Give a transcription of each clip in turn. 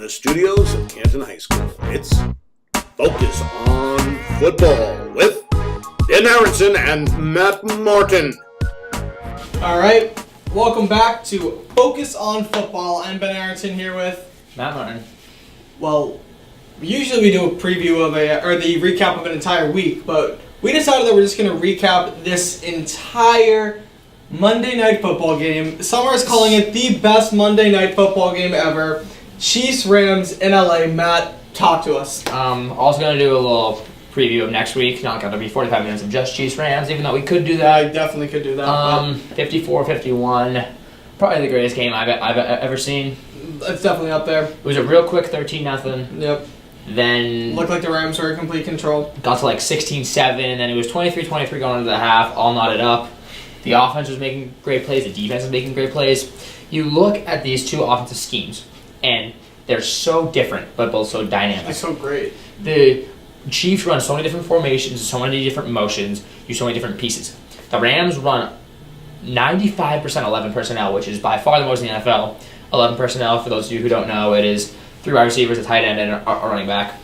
the studios of Canton High School, it's Focus on Football with Dan Aronson and Matt Martin. All right, welcome back to Focus on Football. I'm Ben Aronson here with Matt Martin. Well, usually we do a preview of the recap of an entire week, but we decided that we're just going to recap this entire Monday Night Football game. Some are calling it the best Monday Night Football game ever. Chiefs-Rams in LA. Matt, talk to us. Also going to do a little preview of next week. Not going to be 45 minutes of just Chiefs-Rams, even though we could do that. I definitely could do that. 54-51. Probably the greatest game I've ever seen. It's definitely up there. It was a real quick 13-0. Yep. Then Looked like the Rams were in complete control. got to like 16-7, and then it was 23-23 going into the half, all knotted up. The offense was making great plays. The defense was making great plays. You look at these two offensive schemes, and they're so different, but both so dynamic. It's so great. The Chiefs run so many different formations, so many different motions, use so many different pieces. The Rams run 95% 11 personnel, which is by far the most in the NFL. 11 personnel, for those of you who don't know, it is 3 wide receivers, a tight end, and a running back.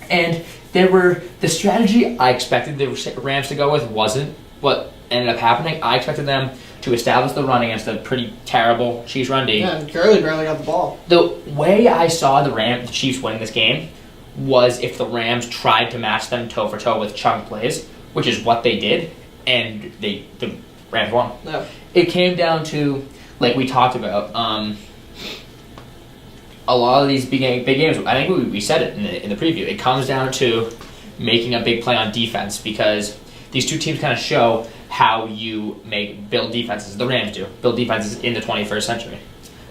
And the strategy I expected the Rams to go with wasn't what ended up happening. I expected them to establish the run against a pretty terrible Chiefs run D. Yeah, and Gurley barely got the ball. The way I saw the Chiefs winning this game was if the Rams tried to match them toe for toe with chunk plays, which is what they did, and the Rams won. Yeah. It came down to, like we talked about, a lot of these big games. I think we said it in the preview. It comes down to making a big play on defense, because these two teams kind of show how you build defenses. The Rams build defenses in the 21st century.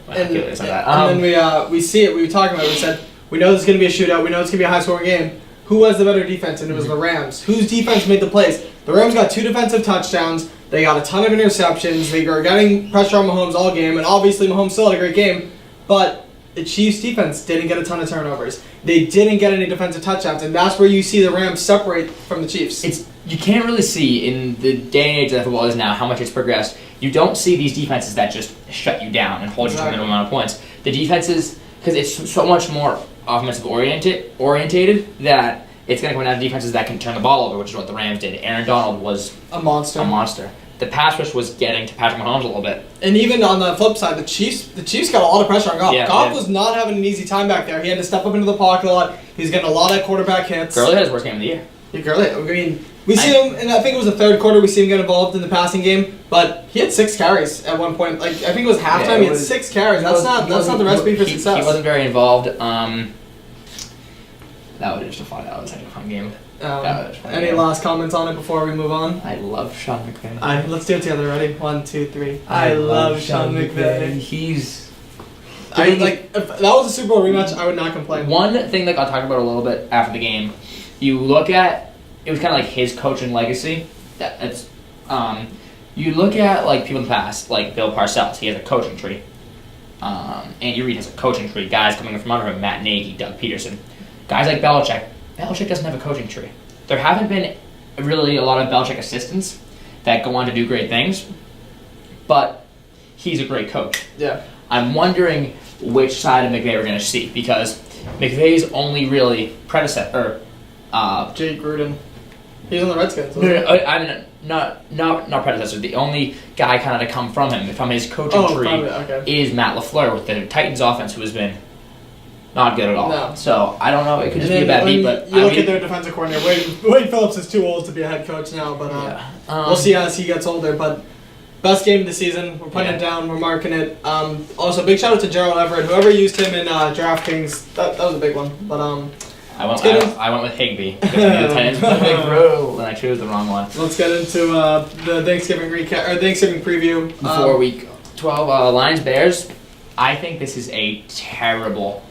And then we see it. We were talking about it. We said, we know this is going to be a shootout. We know it's going to be a high-scoring game. Who has the better defense? And it was the Rams. Whose defense made the plays? The Rams got 2 defensive touchdowns. They got a ton of interceptions. They were getting pressure on Mahomes all game. And obviously Mahomes still had a great game. But the Chiefs' defense didn't get a ton of turnovers. They didn't get any defensive touchdowns. And that's where you see the Rams separate from the Chiefs. You can't really see, in the day and age that football is now, how much it's progressed. You don't see these defenses that just shut you down and hold you to a minimum amount of points. The defenses, because it's so much more offensive orientated, that it's going to come down to defenses that can turn the ball over, which is what the Rams did. Aaron Donald was a monster. The pass rush was getting to Patrick Mahomes a little bit. And even on the flip side, the Chiefs got a lot of pressure on Goff. Yeah, Goff was not having an easy time back there. He had to step up into the pocket a lot. He's getting a lot of quarterback hits. Gurley had his worst game of the year. Yeah, Gurley. I mean, we see him, and I think it was the third quarter, we see him get involved in the passing game, but he had 6 carries at one point. Like, I think it was halftime, he had 6 carries. That's not the recipe for success. He wasn't very involved. That was just a fun game. Any last comments on it before we move on? I love Sean McVay. Let's do it together. Ready? 1, 2, 3. I love Sean McVay. If that was a Super Bowl rematch, I would not complain. One thing that I'll talk about a little bit after the game, you look at, it was kind of like his coaching legacy. You look at like people in the past, like Bill Parcells, he has a coaching tree. Andy Reid has a coaching tree. Guys coming from under him, Matt Nagy, Doug Peterson. Guys like Belichick doesn't have a coaching tree. There haven't been really a lot of Belichick assistants that go on to do great things, but he's a great coach. Yeah. I'm wondering which side of McVay we're going to see, because McVay's only really predecessor, Jay Gruden. He's on the Redskins. I mean, not predecessor. The only guy kind of to come from him, from his coaching tree, is Matt LaFleur with the Titans offense, who has been not good at all. No. So I don't know. It could just be a bad beat, but you look at their defensive coordinator. Wade Phillips is too old to be a head coach now, but we'll see as he gets older. But best game of the season. We're putting it down. We're marking it. Also, big shout out to Gerald Everett. Whoever used him in DraftKings, that was a big one. But I went with Higbee because the Titans was a big throw, and I chose the wrong one. Let's get into the Thanksgiving recap or Thanksgiving preview. Before week 12, Lions Bears. I think this is a terrible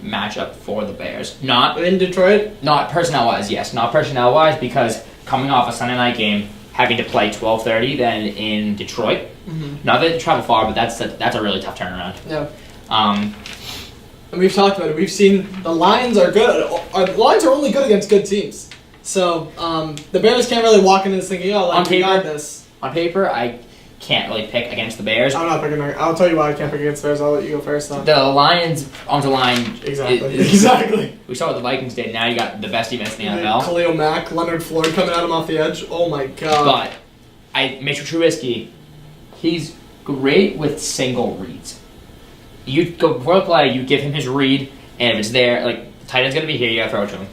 matchup for the Bears. Not in Detroit? Not personnel-wise, yes. Not personnel-wise, because coming off a Sunday night game, having to play 12:30 then in Detroit. Mm-hmm. Not that they travel far, but that's a really tough turnaround. Yeah. And we've talked about it. We've seen the Lions are good. The Lions are only good against good teams. So the Bears can't really walk into this thinking, we got this. On paper, I can't really pick against the Bears. I'm not picking. I'll tell you why I can't pick against the Bears. I'll let you go first. Though. The Lions onto line. Exactly. Exactly. We saw what the Vikings did. Now you got the best defense in the NFL. Khalil Mack, Leonard Floyd coming at him off the edge. Oh my god. But Mitchell Trubisky, he's great with single reads. You go for a play, you give him his read, and if it's there, like the tight end's gonna be here, you gotta throw it to him.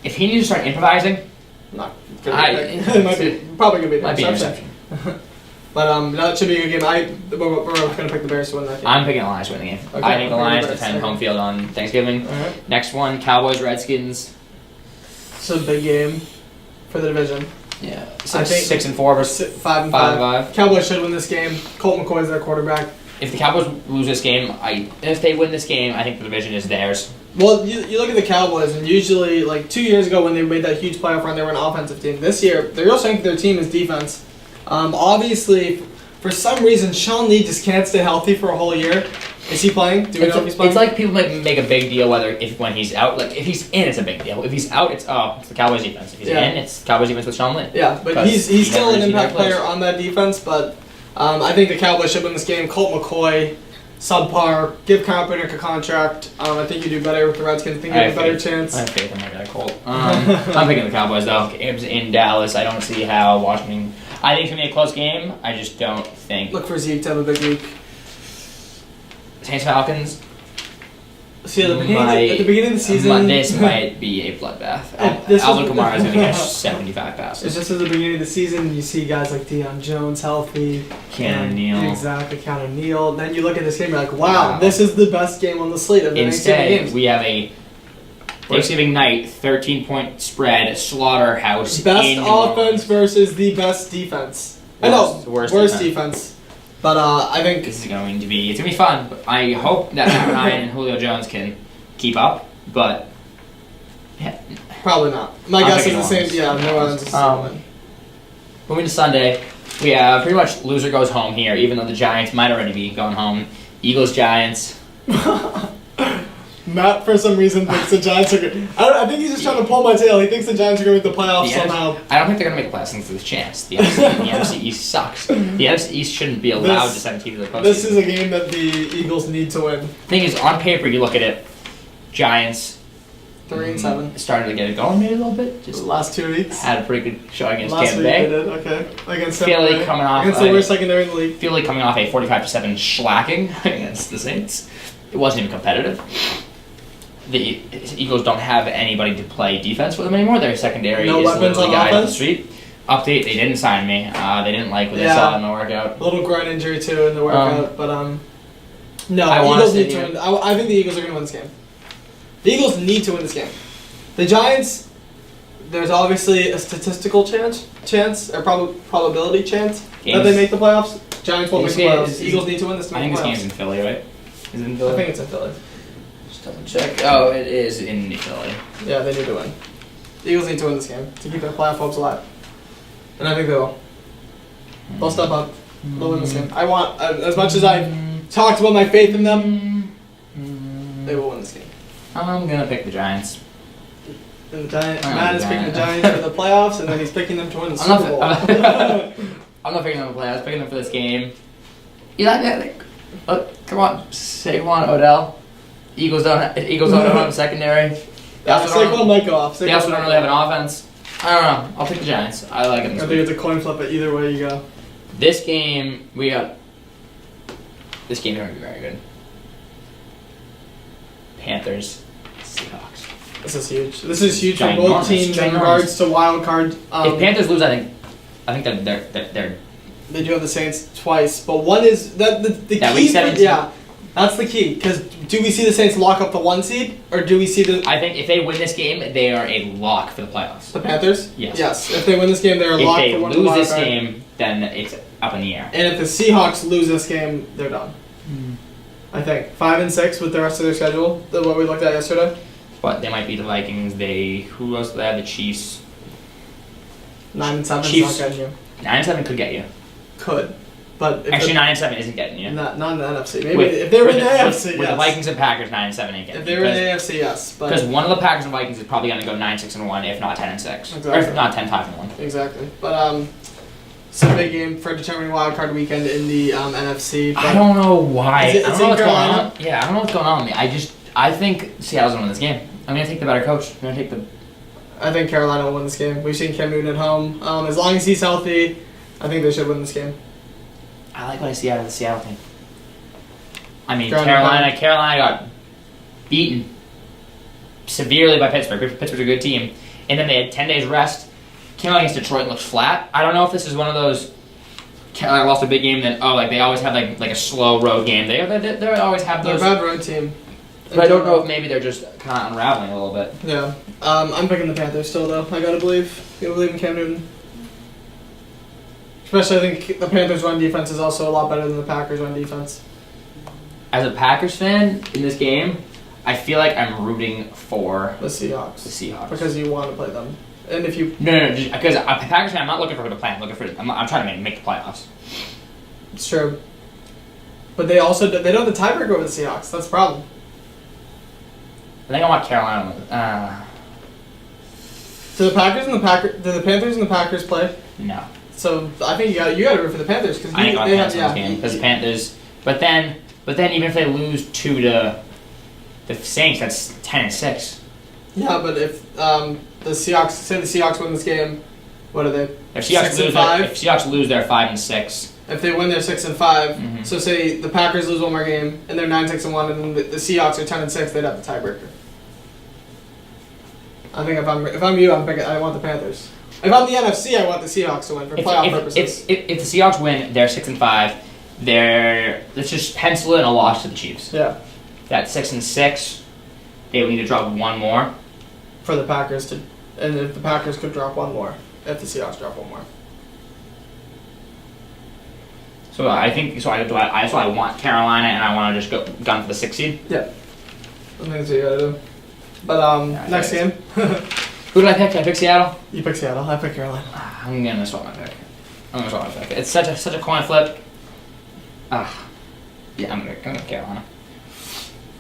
If he needs to start improvising, it might be probably gonna be an interception. But that should be a good game. We're gonna pick the Bears to win that game. I'm picking the Lions to win the game. Okay, I think the Lions defend home field on Thanksgiving. Right. Next one, Cowboys Redskins. It's a big game for the division. Yeah, 6-4 versus 5-5. Cowboys should win this game. Colt McCoy is their quarterback. If the Cowboys lose this game, if they win this game, I think the division is theirs. Well, you look at the Cowboys, and usually, like 2 years ago when they made that huge playoff run, they were an offensive team. This year, the real strength of their team is defense. Obviously, for some reason, Sean Lee just can't stay healthy for a whole year. Is he playing? Do we know if he's playing? It's like people make a big deal when he's out. Like if he's in, it's a big deal. If he's out, it's the Cowboys defense. If he's in, it's Cowboys defense with Sean Lee. Yeah, but he's still an impact player on that defense. But I think the Cowboys should win this game. Colt McCoy, subpar. Give Kaepernick a contract. I think you do better with the Redskins. I think you have a better chance. I have faith in my guy Colt. I'm picking the Cowboys though. Game's in Dallas. I don't see how Washington. I think it's gonna be a close game. I just don't think. Look for Zeke to have a big week. Saints Falcons. See, at the beginning of the season, this might be a bloodbath. Alvin Kamara is going to catch 75 passes. It's just at the beginning of the season, you see guys like Deion Jones healthy. Keanu Neal. Exactly, Keanu Neal. Then you look at this game, you're like, wow, this is the best game on the slate of the Thanksgiving games. We have a Thanksgiving night 13-point spread slaughterhouse. Best offense versus the best defense. Worst defense. But I think it's going to be fun. But I hope that Matt Ryan and Julio Jones can keep up, but probably not. My guess is the same. Yeah, New Orleans is the same win. Moving to Sunday, we have pretty much loser goes home here, even though the Giants might already be going home. Eagles Giants. Matt, for some reason, thinks the Giants are good. I think he's just trying to pull my tail. He thinks the Giants are going to make the playoffs somehow. I don't think they're going to make the playoffs with a chance. The NFC East sucks. The NFC East shouldn't be allowed to send a team to the postseason. This is a game that the Eagles need to win. Thing is, on paper, you look at it, Giants 3-7. Started to get it going maybe a little bit. Just the last 2 weeks. Had a pretty good show against Tampa Bay. They did, okay. Against Philly coming off against the worst secondary in the league. Philly coming off a 45-7 shellacking against the Saints. It wasn't even competitive. The Eagles don't have anybody to play defense with them anymore. Their secondary is literally guys on the street. Update: they didn't sign me. They didn't like what they saw in the workout. A little groin injury too in the workout, but no. Eagles need to win. I think the Eagles are going to win this game. The Eagles need to win this game. The Giants, there's obviously a statistical chance or probability chance that they make the playoffs. Giants won't make the playoffs. Eagles need to win this game. I think this game's in Philly, right? Is it in Philly? I think it's in Philly. Double check. Oh, it is in Philly. Yeah, they need to win. The Eagles need to win this game to keep their playoff hopes alive. And I think they will. They'll step up. They'll win this game. I want, as much as I've talked about my faith in them, they will win this game. I'm going to pick the Giants. And Matt is picking the Giants for the playoffs, and then he's picking them to win the Super Bowl. I'm not picking them for the playoffs. I'm picking them for this game. You like that? Come on. Saquon, Odell. Eagles don't have a secondary. Saquon might go off. They also don't really have an offense. I don't know. I'll pick the Giants. I like them. I think it's a coin flip, but either way you go. This game, this game is going to be very good. Panthers, Seahawks. This is huge. This is huge for both teams in regards to wild card. If Panthers lose, I think they're. They do have the Saints twice, but one is the key. Week 17. Yeah. That's the key, because do we see the Saints lock up the 1 seed, or do we see the... I think if they win this game, they are a lock for the playoffs. The Panthers? Yes. Yes. If they win this game, they're a lock for one of the If they lose this game, then it's up in the air. And if the Seahawks lose this game, they're done. I think. 5-6 with the rest of their schedule, what we looked at yesterday. But they might beat the Vikings. Who else do they have? The Chiefs. 9-7 is not getting you. 9-7 could get you. Could. But actually, 9-7 isn't getting you. Not in the NFC. Maybe if they were in the AFC, with the Vikings and Packers, 9-7 ain't getting you. If they were in the AFC, yes. Because one of the Packers and Vikings is probably going to go 9-6-1, if not 10-6, exactly. or if not 10-5-1. Exactly. But It's a big game for determining wild card weekend in the NFC. I don't know why. Is it- I don't it's know in what's going Carolina? on. Yeah, I don't know what's going on with me. I think Seattle's gonna win this game. I'm gonna take the better coach. I'm gonna take the. I think Carolina will win this game. We've seen Cam Newton at home. As long as he's healthy, I think they should win this game. I like what I see out of the Seattle team. I mean, Carolina. Carolina got beaten severely by Pittsburgh. Pittsburgh's a good team, and then they had 10 days rest. Came out against Detroit and looked flat. I don't know if this is one of those. Carolina lost a big game. Then like they always have like a slow road game. They always have They're a those. bad road team. But I don't know if maybe they're just kind of unraveling a little bit. Yeah. I'm picking the Panthers still, though. I gotta believe. Gotta believe in Cam Newton. Especially, I think the Panthers' run defense is also a lot better than the Packers' run defense. As a Packers fan in this game, I feel like I'm rooting for The Seahawks. the Seahawks. Because you want to play them. And if you... No, just because I'm a Packers fan, I'm not looking for the plan. I'm trying to make the playoffs. It's true. But they also... They don't have the tiebreaker over the Seahawks. That's the problem. I think I want Carolina. Do the Panthers and the Packers play? No. So I think you got to root for the Panthers because I think they I'll have this game because Panthers. But then even if they lose to the Saints, that's 10-6. Yeah, but if the Seahawks win this game, what are they? If Seahawks lose, they're 5-6. If they win, they're 6-5. Mm-hmm. So say the Packers lose one more game and they're 9-6-1, and then the Seahawks are 10-6, they'd have the tiebreaker. I think if I'm you, I want the Panthers. If I'm the NFC, I want the Seahawks to win for playoff purposes. If the Seahawks win, they're 6-5. Let's just pencil in a loss to the Chiefs. Yeah. That's 6-6. They would need to drop one more. For the Packers to, and if the Packers could drop one more, if the Seahawks drop one more. So I think I want Carolina, and I want to just go gun for the 6th seed. Yeah. I think that's what you gotta do. But next game. Who did I pick? Did I pick Seattle? You pick Seattle. I pick Carolina. I'm gonna swap my pick. It's such a coin flip. Yeah, I'm gonna Carolina.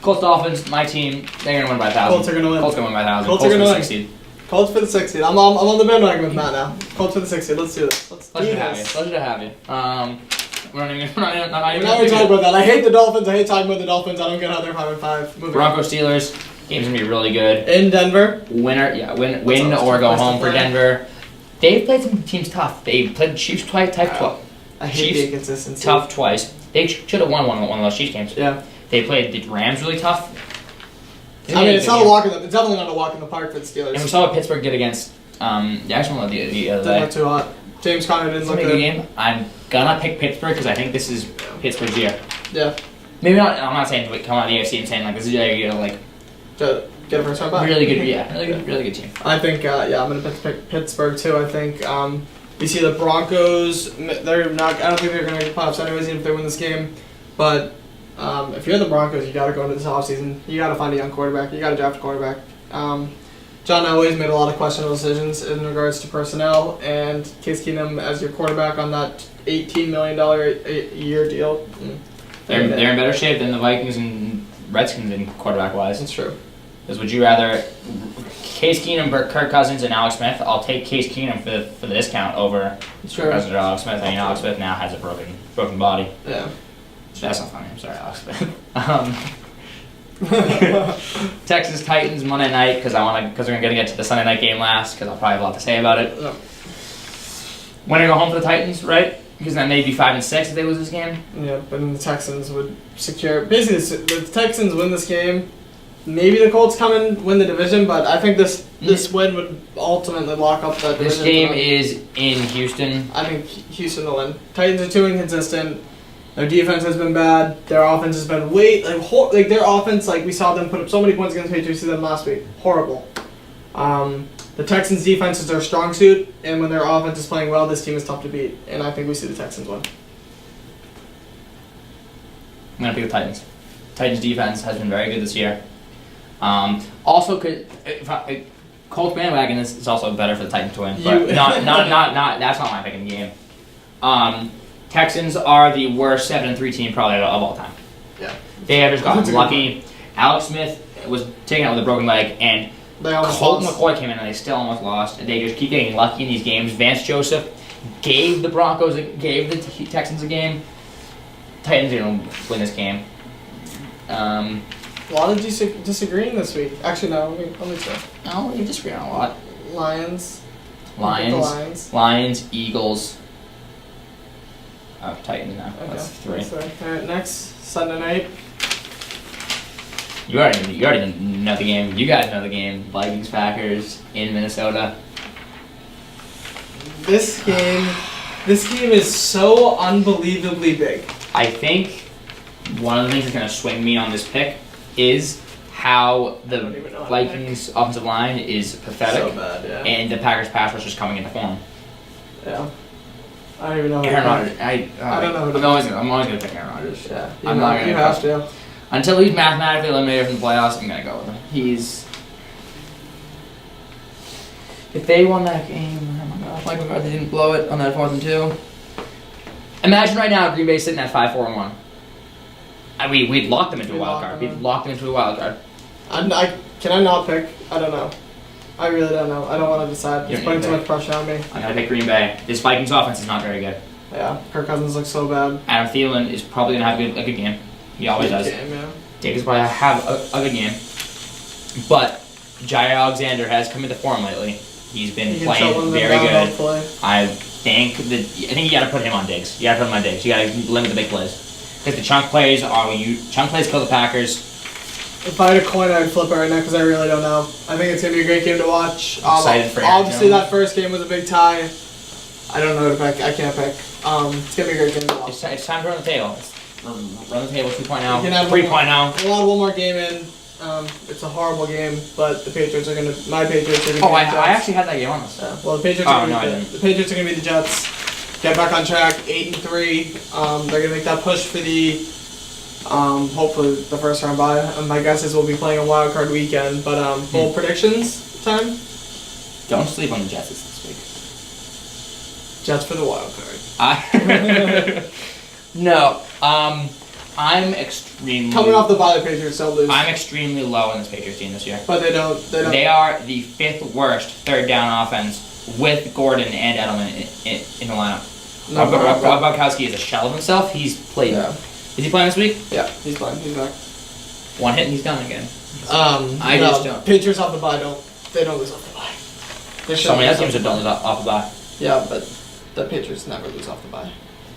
Colts Dolphins, my team. They're gonna win by 1,000. Colts are gonna win. Colts gonna win by 1,000. Colts are gonna for win. the 6th seed. Colts for the 6th seed. I'm on the bandwagon with Matt now. Colts for the 6th seed. Let's do this. Pleasure to have you. We're not even talking about that. I hate the Dolphins. I hate talking about the Dolphins. I don't get how they're 5-5. Broncos Steelers. Game's gonna be really good. In Denver. Win or go home for Denver. They've played some teams tough. They played the Chiefs twice. I hate the inconsistency. Tough twice. They should have won one of those Chiefs games. Yeah. They played the Rams really tough. It's not a walk it's definitely not a walk in the park for the Steelers. And we saw what Pittsburgh did against Jacksonville the other day. Didn't look too hot. James Conner didn't look good. Game. I'm gonna pick Pittsburgh because I think this is Pittsburgh's year. Yeah. Maybe not. I'm not saying come out of the AFC and saying like this is your year, like get a first round bye. Really good, really good team. I think I'm gonna pick Pittsburgh too. I think you see the Broncos. They're not. I don't think they're gonna make the playoffs anyways, even if they win this game. But if you're the Broncos, you got to go into this offseason. You got to find a young quarterback. You got to draft a quarterback. John Elway's made a lot of questionable decisions in regards to personnel, and Case Keenum as your quarterback on that $18 million a year deal. They're in better shape than the Vikings and Redskins in quarterback wise. That's true. Because would you rather Case Keenum, Kirk Cousins, and Alex Smith? I'll take Case Keenum for the discount over Kirk Cousins or Alex Smith. I mean, Alex Smith now has a broken body. Yeah. That's not funny. I'm sorry, Alex Smith. Texas Titans Monday night because we're gonna get to the Sunday night game last because I'll probably have a lot to say about it. Yeah. Winner go home for the Titans, right? Because then they'd be 5-6 if they lose this game. Yeah, but then the Texans would secure. Basically, the Texans win this game. Maybe the Colts come and win the division, but I think this win would ultimately lock up that division. This game is in Houston. I think Houston will win. Titans are too inconsistent. Their defense has been bad. Their offense has been their offense, we saw them put up so many points against Patriots to them last week. Horrible. The Texans' defense is their strong suit, and when their offense is playing well, this team is tough to beat. And I think we see the Texans win. I'm gonna pick the Titans. Titans' defense has been very good this year. Also, Colts bandwagon is also better for the Titans to win, but not. That's not my pick in the game. Texans are the worst 7-3 team probably of all time. Yeah. They have just gotten lucky. Alex Smith was taken out with a broken leg, and Colt McCoy came in and they still almost lost. They just keep getting lucky in these games. Vance Joseph gave the Texans a game. Titans are going to win this game. A lot of disagreeing this week. Actually, no. Let me try. No, we disagree on a lot. Lions, Eagles. Oh, Titans now. Okay. That's 3. All right, next Sunday night. You already know the game. You guys know the game. Vikings Packers in Minnesota. This game is so unbelievably big. I think one of the things that's going to swing me on this pick is how the Vikings offensive line is pathetic, So bad, yeah. and the Packers pass rush is coming into form. Yeah. I don't even know. Aaron Rodgers. I don't know. I'm always going to pick Aaron Rodgers. Yeah. I'm not going to. You have to. Until he's mathematically eliminated from the playoffs, I'm going to go with him. If they won that game, oh my gosh, Mike McCarthy didn't blow it on that 4th and 2. Imagine right now Green Bay sitting at 5-4-1. We'd lock them into a wild card. We'd lock them into a wild card. Can I not pick? I don't know. I really don't know. I don't want to decide. It's putting too much pressure on me. I'm going to pick Green Bay. This Vikings offense is not very good. Yeah, Kirk Cousins looks so bad. Adam Thielen is probably going to have a good game. He always does. Diggs probably have a good game. But Jair Alexander has come into form lately. He's been playing very good. I think you got to put him on Diggs. You got to put him on Diggs. You got to limit the big plays. Because the chunk plays kill the Packers. If I had a coin, I'd flip it right now because I really don't know. I think it's going to be a great game to watch. Excited for obviously, that first game was a big tie. I don't know who to pick. I can't pick. It's going to be a great game to watch. It's time to run the table. Run the table 2.0. 3.0. We'll add one more game in. It's a horrible game, but my Patriots are going to I actually had that game on this. Well, the Patriots are going to be the Jets. Get back on track, 8-3. They're going to make that push for the hopefully the first round bye. My guess is we'll be playing a wild card weekend. But bold predictions time. Don't sleep on the Jets this week. Jets for the wild card. No. I'm extremely coming off the bye. The Patriots don't lose. I'm extremely low on this Patriots team this year. But they don't. They are the 5th worst third down offense with Gordon and Edelman in the lineup. Rob Gronkowski is a shell of himself. He's played. Yeah. Is he playing this week? Yeah, he's playing. He's back. One hit and he's done again. I just don't. Patriots off the bye they don't lose off the bye. So many other teams that don't lose off the bye. Yeah, but the Patriots never lose off the bye.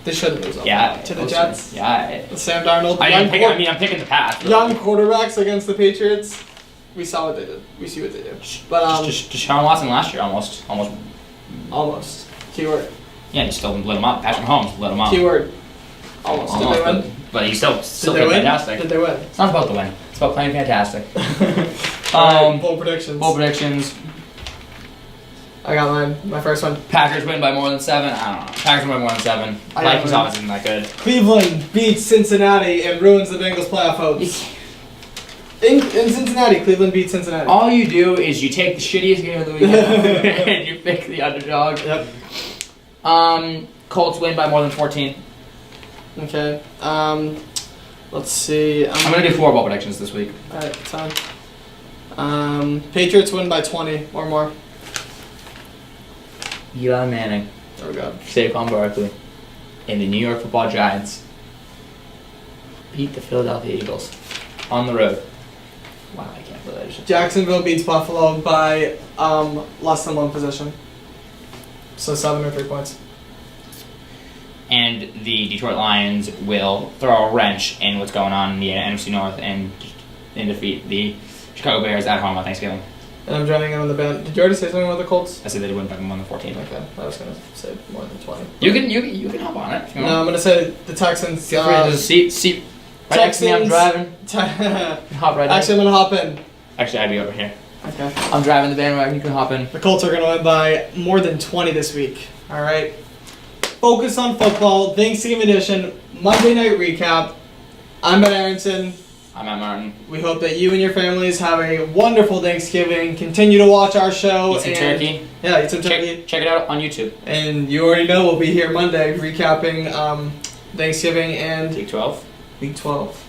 They shouldn't lose off the bye. To the Jets. Yeah. Sam Darnold. I'm picking the path. Young quarterbacks against the Patriots. We saw what they did. We see what they do. But Deshaun Watson last year almost. Keyword. Yeah, he still lit him up. Patrick Mahomes lit him up. Keyword. Almost. Did they win? But he still did fantastic. Did they win? It's not about the win. It's about playing fantastic. Bold predictions. I got mine. My first one. Packers win by more than 7. I don't know. Packers win by more than 7. Vikings obviously isn't that good. Cleveland beats Cincinnati and ruins the Bengals playoff hopes. In Cincinnati, Cleveland beats Cincinnati. All you do is you take the shittiest game of the weekend and you pick the underdog. Yep. Colts win by more than 14. Okay. Let's see. I'm gonna do 4 ball predictions this week. Alright, time. Patriots win by 20 or more. Eli Manning. There we go. Saquon Barkley. And the New York Football Giants beat the Philadelphia Eagles on the road. Wow, I can't believe that. Jacksonville beats Buffalo by less than 1 possession. So 7 or 3 points. And the Detroit Lions will throw a wrench in what's going on in the NFC North and defeat the Chicago Bears at home on Thanksgiving. And I'm joining in on the band. Did you already say something about the Colts? I said they win by more than 14. Okay, I was gonna say more than 20. You can hop on it. If you want. No, I'm gonna say the Texans. Feel free to just seat. Right next to me, I'm driving. Hop right in. Actually, I'm gonna hop in. Actually, I'd be over here. Okay. I'm driving the bandwagon. You can hop in. The Colts are gonna win by more than 20 this week. All right. Focus on football. Thanksgiving edition. Monday night recap. I'm Ben Aronson. I'm Matt Martin. We hope that you and your families have a wonderful Thanksgiving. Continue to watch our show. Eat some turkey. Yeah, eat some turkey. Check it out on YouTube. And you already know we'll be here Monday recapping Thanksgiving and Week 12. Week 12.